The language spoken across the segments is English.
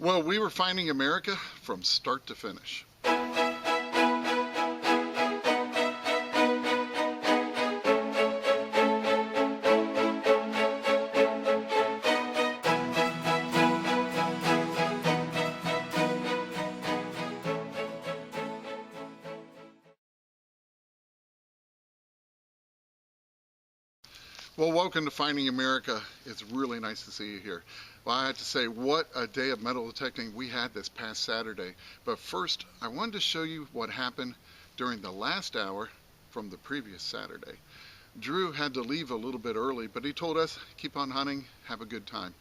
Well, we were finding America from start to finish. Well, welcome to Finding America. It's really nice to see you here. Well, I have to say, what a day of metal detecting we had this past Saturday. But first, I wanted to show you what happened during the last hour from the previous Saturday. Drew had to leave a little bit early, but he told us, keep on hunting, have a good time.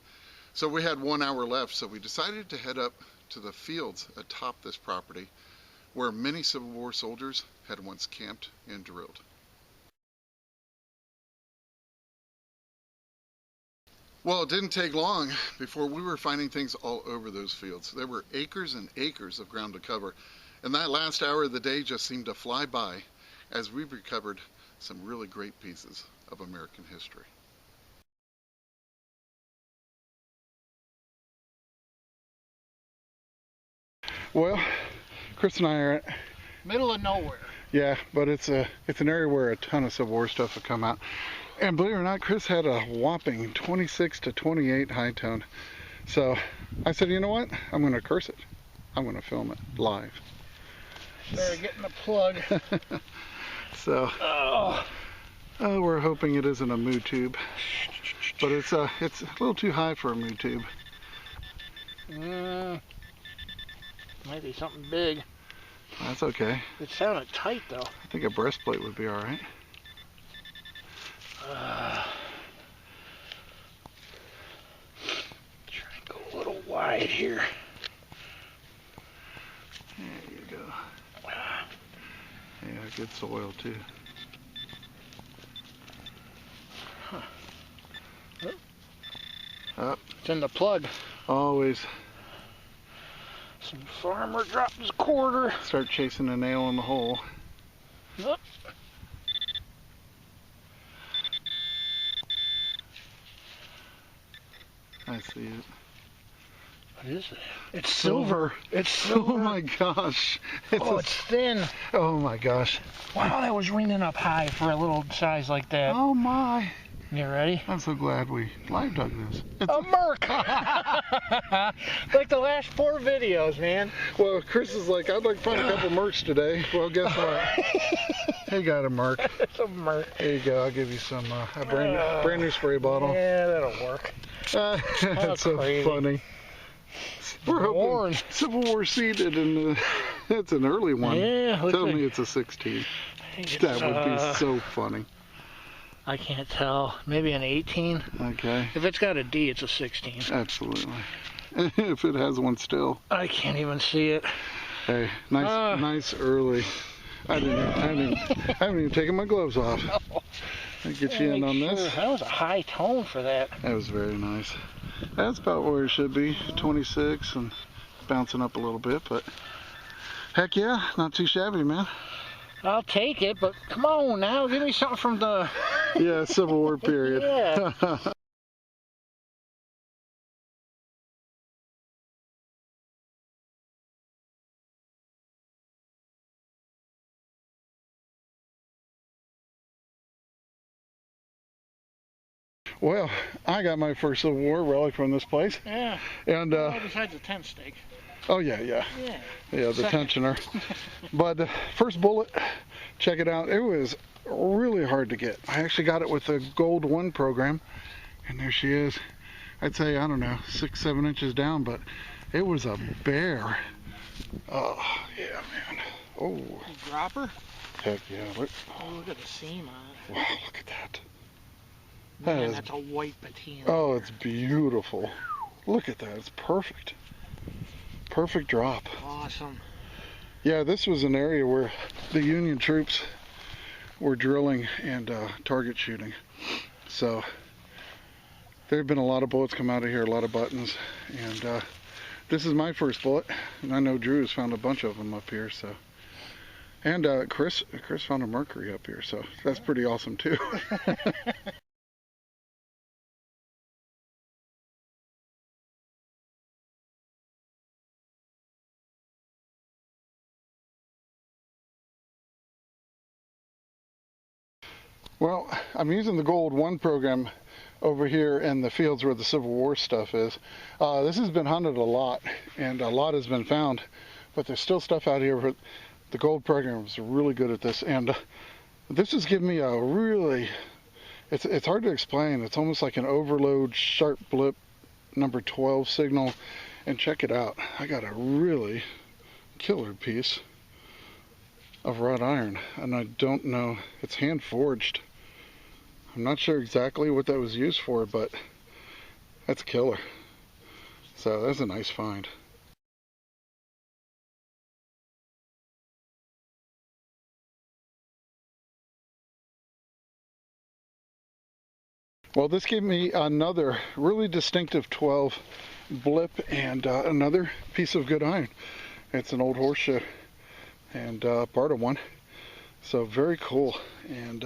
So we had 1 hour left, so we decided to head up to the fields atop this property where many Civil War soldiers had once camped and drilled. Well, it didn't take long before we were finding things all over those fields. There were acres and acres of ground to cover, and that last hour of the day just seemed to fly by as we recovered some really great pieces of American history. Well, Chris and I are at middle of nowhere. Yeah, but it's an area where a ton of Civil War stuff have come out. And believe it or not, Chris had a whopping 26 to 28 high tone. So I said, you know what? I'm going to curse it. I'm going to film it live. Started getting the plug. So we're hoping it isn't a moo tube, but it's a little too high for a moo tube. Might be something big. That's okay. It sounded tight though. I think a breastplate would be all right. Try and go a little wide here. There you go. Yeah, good soil too. Huh. Up. It's in the plug. Always. Some farmer dropped his quarter. Start chasing a nail in the hole. Yep. I see it. What is it? It's silver. It's silver. Oh my gosh. It's thin. Oh my gosh. Wow, that was ringing up high for a little size like that. Oh my. You ready? I'm so glad we live dug this. It's a merc! Like the last 4 videos, man. Well, Chris is like, I'd like to find a couple mercs today. Well, guess what? He got a merc. It's a merc. There you go. I'll give you some a brand new spray bottle. Yeah, that'll work. That's so funny. We're hoping Civil War seeded, and it's an early one. Yeah, tell me it's a 16. That would be so funny. I can't tell. Maybe an 18. Okay. If it's got a D, it's a 16. Absolutely. If it has one still. I can't even see it. Hey, nice early. I haven't even taken my gloves off. No. I'll get you in on this. That was a high tone for that. That was very nice. That's about where it should be. 26 and bouncing up a little bit, but heck yeah, not too shabby, man. I'll take it, but come on now, give me something from the... Yeah, Civil War period. Yeah. Well, I got my first Civil War relic from this place. Yeah. And besides the tent stake. Oh yeah, the tensioner. But the first bullet, check it out. It was really hard to get. I actually got it with the Gold 1 program, and there she is. I'd say, I don't know, 6-7 inches down, but it was a bear. Oh yeah, man. Oh. Dropper? Heck yeah. Look. Oh, look at the seam on it. Wow, look at that. Man, that's a white patina. Oh, it's beautiful. Look at that. It's perfect. Perfect drop. Awesome. Yeah, this was an area where the Union troops were drilling and target shooting. So there have been a lot of bullets come out of here, a lot of buttons. And this is my first bullet. And I know Drew has found a bunch of them up here. So, and Chris found a Mercury up here. So that's pretty awesome too. Well, I'm using the Gold 1 program over here in the fields where the Civil War stuff is. This has been hunted a lot, and a lot has been found, but there's still stuff out here. But the Gold program is really good at this, and this has given me a really, it's hard to explain. It's almost like an overload sharp blip number 12 signal, and check it out. I got a really killer piece of wrought iron, and I don't know, it's hand forged. I'm not sure exactly what that was used for, but that's killer. So that's a nice find. Well, this gave me another really distinctive 12 blip and another piece of good iron. It's an old horseshoe and part of one. So very cool. And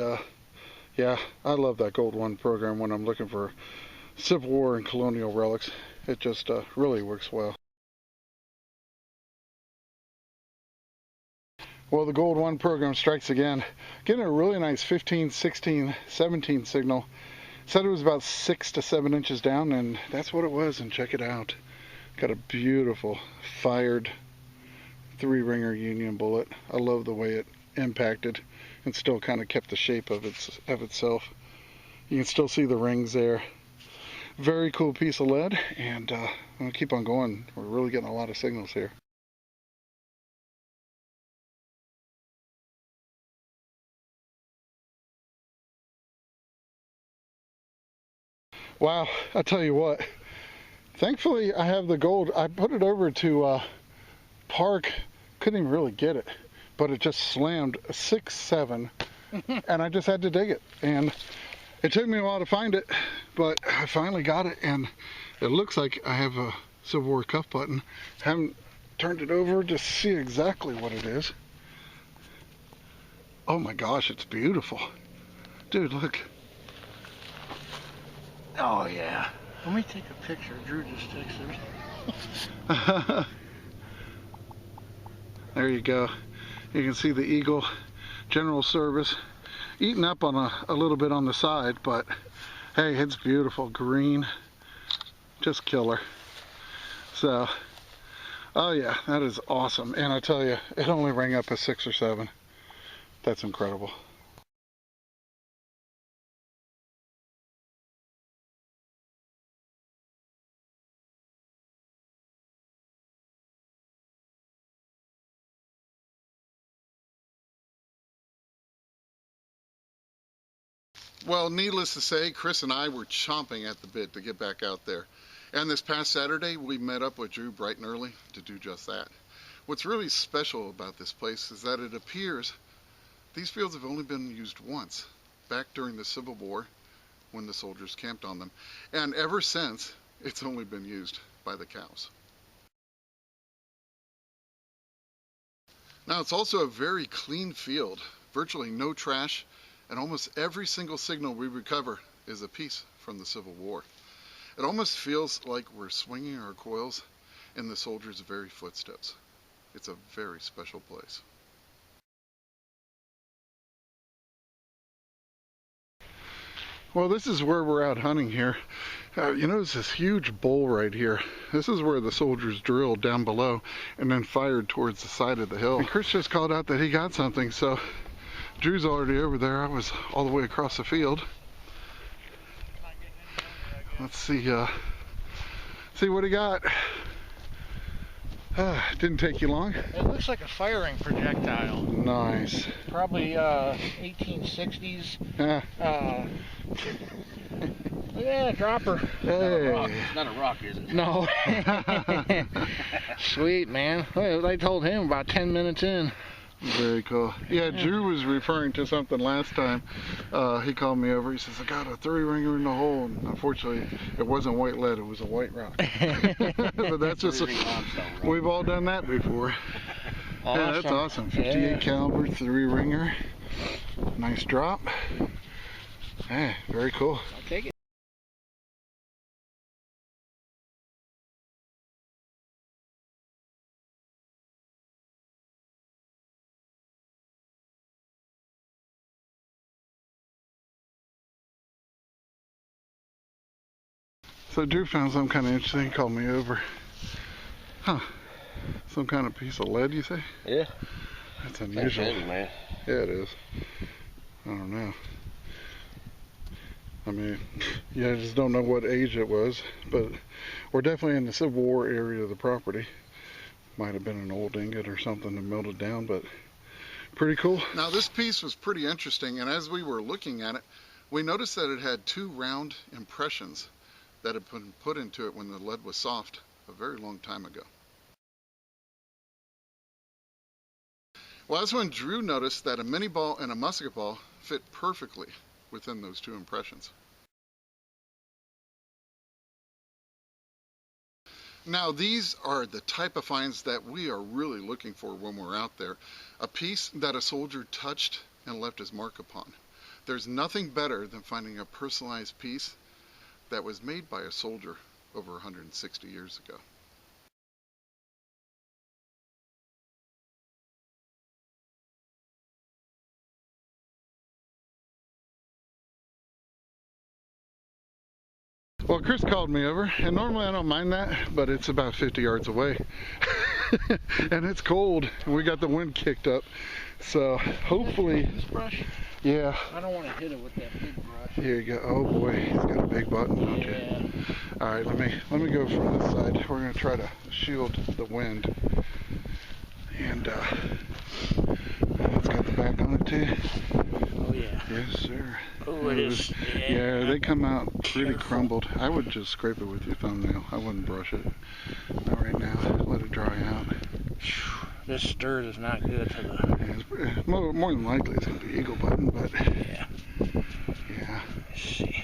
yeah, I love that Gold 1 program when I'm looking for Civil War and colonial relics. It just really works well. Well, the Gold 1 program strikes again. Getting a really nice 15, 16, 17 signal. Said it was about 6 to 7 inches down, and that's what it was, and check it out. Got a beautiful fired 3-ringer Union bullet. I love the way it impacted and still kind of kept the shape of itself. You can still see the rings there. Very cool piece of lead, and I'm going to keep on going. We're really getting a lot of signals here. Wow, I'll tell you what. Thankfully, I have the gold. I put it over to Park. Couldn't even really get it, but it just slammed 6-7, and I just had to dig it. And it took me a while to find it, but I finally got it, and it looks like I have a Civil War cuff button. Haven't turned it over to see exactly what it is. Oh my gosh, it's beautiful. Dude, look. Oh yeah. Let me take a picture. Drew just texted me. There you go. You can see the Eagle General Service eating up on a little bit on the side, but hey, it's beautiful. Green, just killer. So, oh yeah, that is awesome. And I tell you, it only rang up a 6 or 7. That's incredible. Well, needless to say, Chris and I were chomping at the bit to get back out there. And this past Saturday, we met up with Drew bright and early to do just that. What's really special about this place is that it appears these fields have only been used once, back during the Civil War when the soldiers camped on them. And ever since, it's only been used by the cows. Now, it's also a very clean field, virtually no trash, and almost every single signal we recover is a piece from the Civil War. It almost feels like we're swinging our coils in the soldiers' very footsteps. It's a very special place. Well, this is where we're out hunting here. You notice this huge bowl right here. This is where the soldiers drilled down below and then fired towards the side of the hill. And Chris just called out that he got something, so Drew's already over there. I was all the way across the field. Let's see what he got. Didn't take you long. It looks like a firing projectile. Nice. Probably 1860s. Yeah, dropper. Hey. It's not a rock, is it? No. Sweet, man. Well, I told him about 10 minutes in. Very cool. Yeah, Drew was referring to something last time. He called me over. He says, I got a 3-ringer in the hole. And unfortunately, it wasn't white lead. It was a white rock. But that's just, we've all done that before. Awesome. Yeah, that's awesome. 58 caliber 3-ringer. Nice drop. Yeah, very cool. I'll take it. So Drew found something kind of interesting. He called me over. Huh. Some kind of piece of lead, you say? Yeah. That's unusual. That's heavy, man. Yeah, it is. I don't know. I mean, yeah, I just don't know what age it was, but we're definitely in the Civil War area of the property. Might have been an old ingot or something that melted down, but pretty cool. Now this piece was pretty interesting, and as we were looking at it, we noticed that it had 2 round impressions that had been put into it when the lead was soft a very long time ago. Well, that's when Drew noticed that a mini ball and a musket ball fit perfectly within those 2 impressions. Now these are the type of finds that we are really looking for when we're out there. A piece that a soldier touched and left his mark upon. There's nothing better than finding a personalized piece that was made by a soldier over 160 years ago. Well, Chris called me over, and normally I don't mind that, but it's about 50 yards away. And it's cold, and we got the wind kicked up. So hopefully, this brush? Yeah. I don't want to hit it with that big brush. Here you go. Oh boy, he's got a big button, don't you? All right, let me go from this side. We're gonna try to shield the wind, and it's got the back on it too. Oh yeah. Yes, sir. Oh, it is. Yeah, they come out pretty crumbled. I would just scrape it with your thumbnail. I wouldn't brush it. Not right now. Let it dry out. This dirt is not good for the... Yeah, it's, more than likely it's going to be eagle button, but... Yeah. Yeah. Let's see.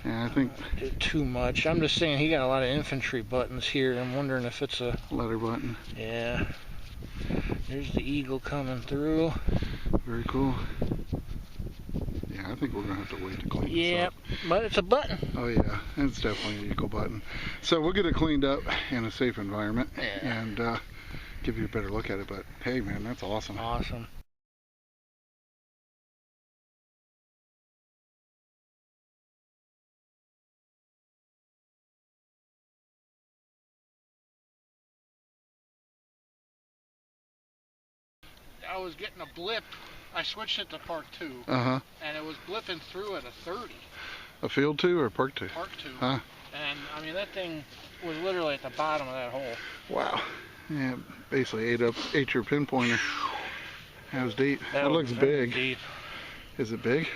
Yeah, I think... Do too much. I'm just saying he got a lot of infantry buttons here. I'm wondering if it's a... letter button. Yeah. There's the eagle coming through. Very cool. Yeah, I think we're going to have to wait to clean this up. But it's a button. Oh yeah, it's definitely an eagle button. So we'll get it cleaned up in a safe environment and give you a better look at it. But hey man, that's awesome. Awesome. I was getting a blip. I switched it to Park 2. Uh-huh. And it was blipping through at a 30. A field 2 or Park 2? Park 2. Huh? And I mean that thing was literally at the bottom of that hole. Wow. Yeah, basically ate your pinpointer. That was deep. That looks big. Deep. Is it big?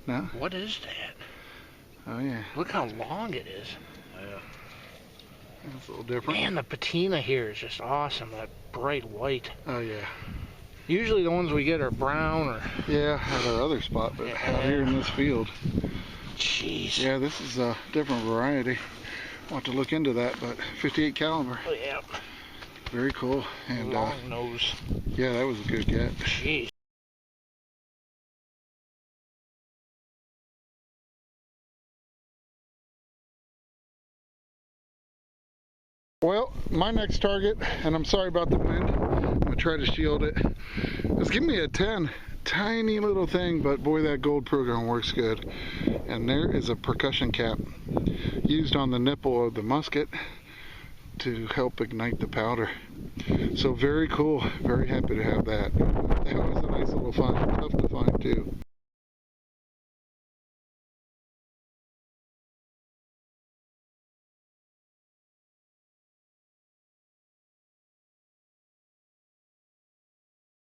No? What is that? Oh yeah. Look how long it is. Yeah. It's a little different. Man, the patina here is just awesome. That bright white. Oh yeah. Usually the ones we get are brown or... Yeah, at our other spot, but out here in this field. Jeez. Yeah, this is a different variety. I'll have to look into that, but 58 caliber. Oh, yeah. Very cool. And long nose. Yeah, that was a good get. Jeez. Well, my next target, and I'm sorry about the wind, I'm gonna try to shield it. It's giving me a 10. Tiny little thing, but boy, that gold program works good. And there is a percussion cap used on the nipple of the musket to help ignite the powder. So very cool. Very happy to have that. That was a nice little find. Tough to find too.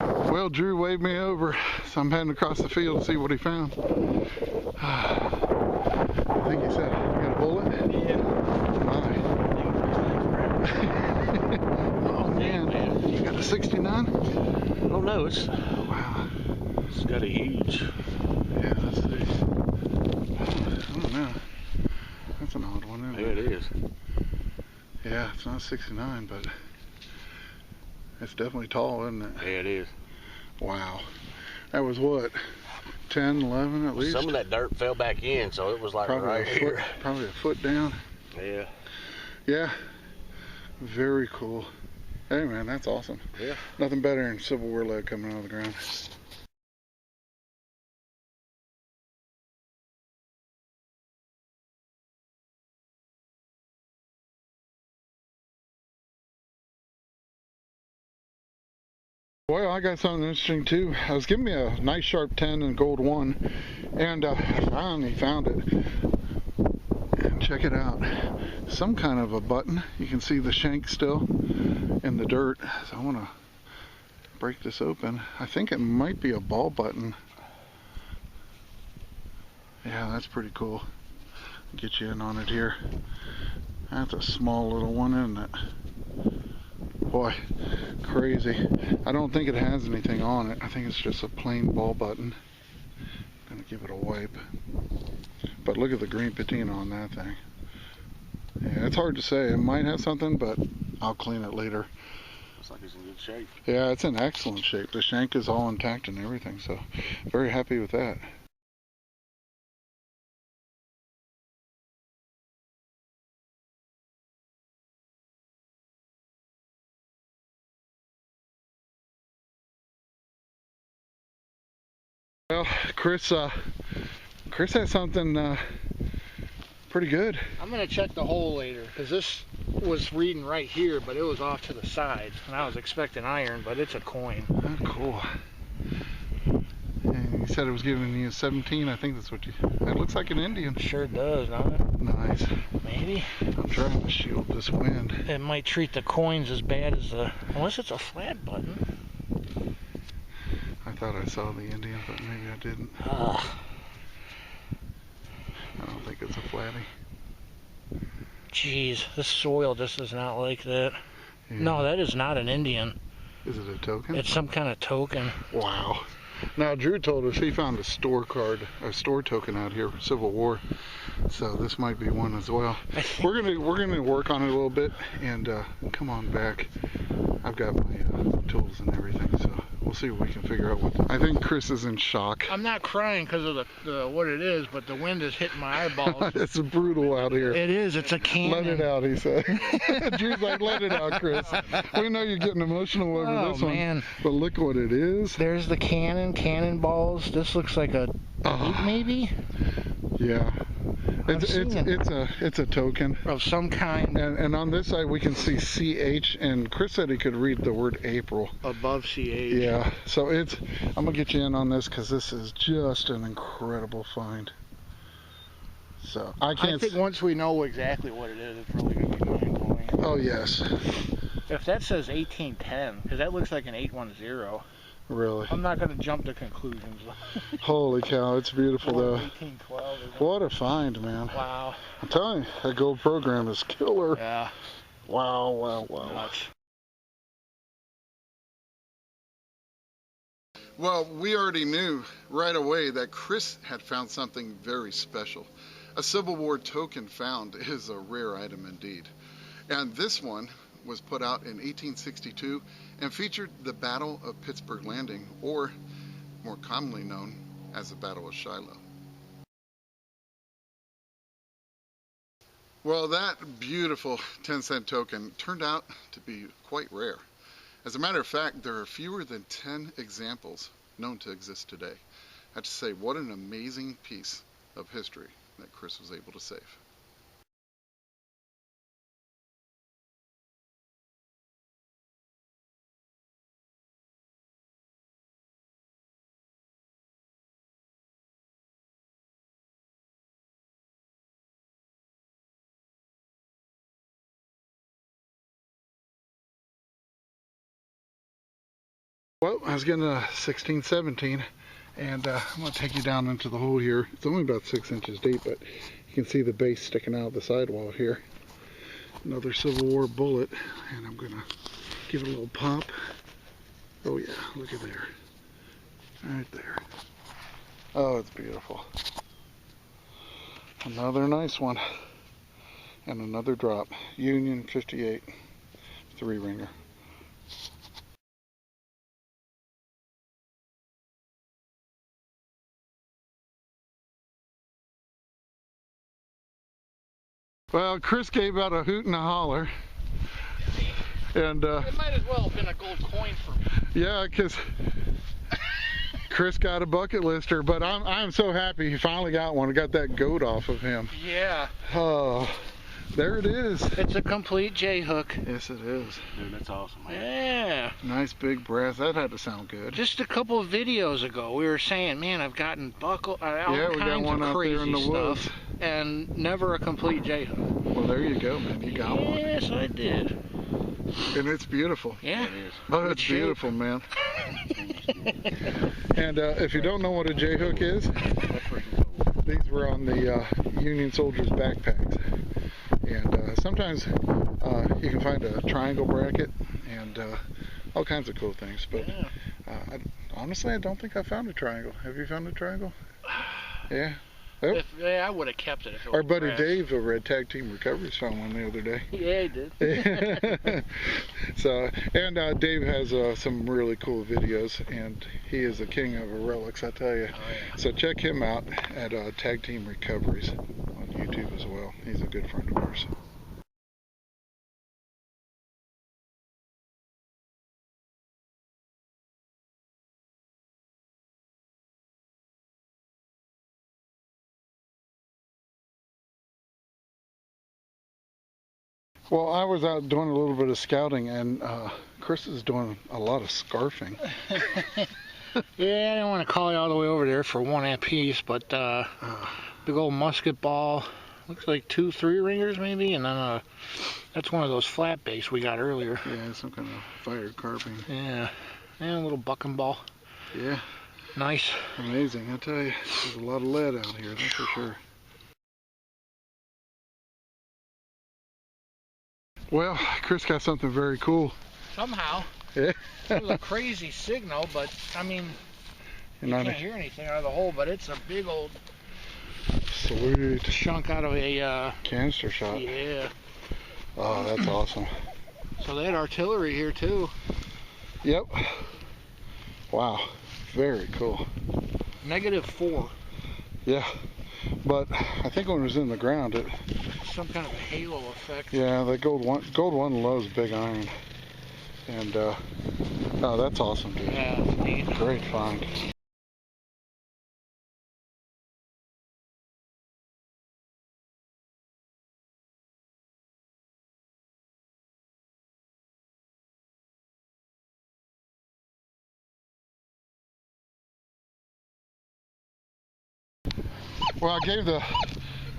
Well, Drew waved me over, so I'm heading across the field to see what he found. I think he said, you got a bullet? Yeah. My. Oh man, you got a 69? Oh no, it's... Oh, wow. It's got a huge... Yeah, let's see. I don't know. That's an odd one, isn't it? Yeah, it is. Yeah, it's not 69, but it's definitely tall, isn't it? Yeah, it is. Wow. That was what? 10, 11 at least? Some of that dirt fell back in, so it was like probably right here. Probably a foot down. Yeah. Yeah. Very cool. Hey man, that's awesome. Yeah. Nothing better than Civil War lead coming out of the ground. Well, I got something interesting too. I was giving me a nice sharp 10 and gold 1, and I finally found it. And check it out. Some kind of a button. You can see the shank still in the dirt. So I want to break this open. I think it might be a ball button. Yeah, that's pretty cool. Get you in on it here. That's a small little one, isn't it? Boy, crazy. I don't think it has anything on it. I think it's just a plain ball button. I'm gonna give it a wipe. But look at the green patina on that thing. Yeah, it's hard to say. It might have something, but I'll clean it later. Looks like it's in good shape. Yeah, it's in excellent shape. The shank is all intact and everything, so very happy with that. Well, Chris has something pretty good. I'm gonna check the hole later, because this was reading right here, but it was off to the side, and I was expecting iron, but it's a coin. Oh, cool. And you said it was giving you a 17. I think that's what you. It looks like an Indian. Sure does, doesn't it? Nice. Maybe. I'm trying to shield this wind. It might treat the coins as bad as the, unless it's a flat button. I thought I saw the Indian, but maybe I didn't. I don't think it's a flatty. Jeez, this soil just is not like that. Yeah. No, that is not an Indian. Is it a token? It's some kind of token. Wow. Now Drew told us he found a store card, a store token out here for Civil War. So this might be one as well. We're gonna work on it a little bit and come on back. I've got my tools and everything, so we'll see what we can figure out. I think Chris is in shock. I'm not crying because of the what it is, but the wind is hitting my eyeballs. It's brutal out here. It is. It's a cannon. Let it out, he said. Drew's like, let it out, Chris. We know you're getting emotional over this one, but look what it is. There's the cannonballs. This looks like a 8 maybe. Yeah. It's a token of some kind. And on this side we can see CH, and Chris said he could read the word April above CH. Yeah, so I'm gonna get you in on this because this is just an incredible find. So I think once we know exactly what it is, it's really gonna be mind-blowing. Oh yes. If that says 1810, because that looks like an 810. Really? I'm not going to jump to conclusions. Holy cow, it's beautiful though. 1812. What a find, man. Wow. I'm telling you, that gold program is killer. Yeah. Wow, wow, wow. Nuts. Well, we already knew right away that Chris had found something very special. A Civil War token found is a rare item indeed. And this one was put out in 1862 and featured the Battle of Pittsburgh Landing, or more commonly known as the Battle of Shiloh. Well, that beautiful 10-cent token turned out to be quite rare. As a matter of fact, there are fewer than 10 examples known to exist today. I have to say, what an amazing piece of history that Chris was able to save. Well, I was getting a 1617, and I'm going to take you down into the hole here. It's only about 6 inches deep, but you can see the base sticking out of the sidewall here. Another Civil War bullet, and I'm going to give it a little pop. Oh yeah, look at there. Right there. Oh, it's beautiful. Another nice one. And another drop. Union 58 3-ringer. Well, Chris gave out a hoot and a holler. And it might as well have been a gold coin for me. Yeah, because Chris got a bucket lister, but I'm so happy he finally got one. I got that goat off of him. Yeah. Oh, There it is. It's a complete J-hook. Yes, it is. Dude, that's awesome, man. Yeah. Nice big brass. That had to sound good. Just a couple of videos ago, we were saying, man, I've gotten all Yeah, we got kinds one of out there in crazy the woods. stuff, and never a complete J-hook. Well, there you go, man. You got one. Yes, I did. And it's beautiful. Yeah. It is. Oh, it's beautiful, man. And if you don't know what a J-hook is, That's freaking cool. these were on the Union soldiers' backpacks. And sometimes you can find a triangle bracket and all kinds of cool things. But honestly, I don't think I found a triangle. Have you found a triangle? Yeah. Oh. I would have kept it if it Our was buddy brass. Dave over at Tag Team Recoveries found one the other day. Yeah, he did. So, and Dave has some really cool videos, and he is the king of relics, I tell you. Oh, yeah. So check him out at Tag Team Recoveries on YouTube as well. He's a good friend of ours. Well, I was out doing a little bit of scouting, and Chris is doing a lot of scarfing. Yeah, I didn't want to call you all the way over there for one apiece, but big old musket ball. Looks like 2 3-ringers maybe, and then that's one of those flat base we got earlier. Yeah, some kind of fired carbine. Yeah, and a little bucking ball. Yeah. Nice. Amazing, I tell you. There's a lot of lead out here, that's for sure. Well, Chris got something very cool. Somehow. Yeah. It was a crazy signal, but I mean, you can't hear anything out of the hole, but it's a big old Sweet. chunk out of a Canister shot. yeah. Oh, that's awesome. So they had artillery here too. Yep. Wow. Very cool. -4. Yeah. But I think when it was in the ground, it. Some kind of a halo effect. Yeah, the gold one loves big iron. And oh, that's awesome, dude. Yeah, it's neat. Great find. Well,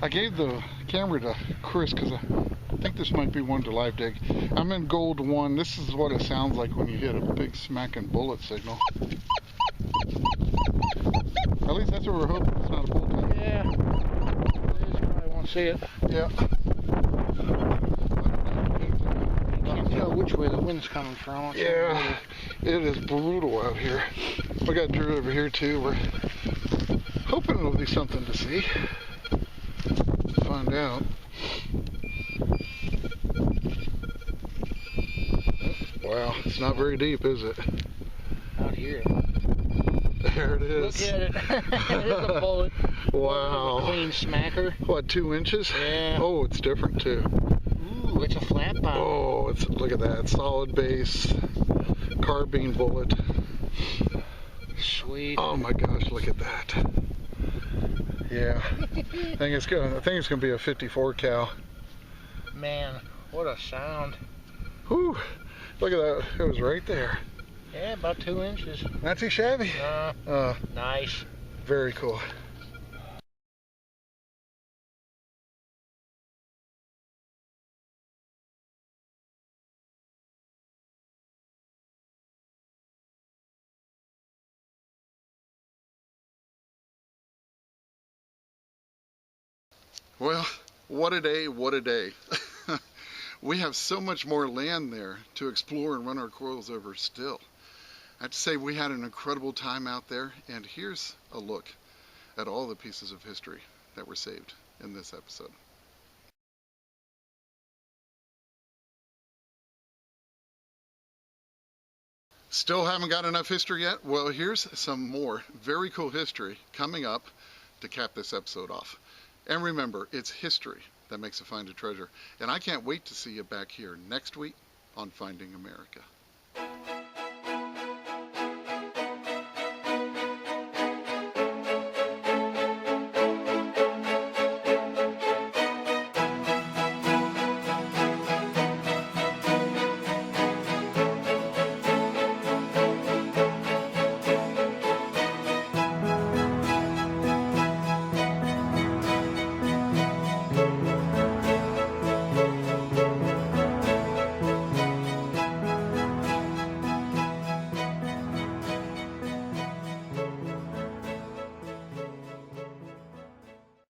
I gave the camera to Chris because I think this might be one to live dig. I'm in gold 1. This is what it sounds like when you hit a big smacking bullet signal. At least that's what we're hoping. It's not a bullet. Yeah. You probably won't see it. Yeah. You can't tell which way the wind's coming from. Yeah. It is brutal out here. We got Drew over here too. We're hoping it'll be something to see. Find out. Wow, it's not very deep, is it? Out here. There it is. Look at it. It is a bullet. Wow. Clean smacker. What, 2 inches? Yeah. Oh, it's different too. Ooh, it's a flat bottom. Oh, look at that. Solid base, carbine bullet. Sweet. Oh my gosh, look at that. Yeah. I think it's gonna be a 54 cal. Man, what a sound. Whew. Look at that. It was right there. Yeah, about 2 inches. Not too shabby. Nice. Very cool. Well, what a day, what a day. We have so much more land there to explore and run our coils over still. I have to say we had an incredible time out there, and here's a look at all the pieces of history that were saved in this episode. Still haven't got enough history yet? Well, here's some more very cool history coming up to cap this episode off. And remember, it's history that makes a find a treasure. And I can't wait to see you back here next week on Finding America.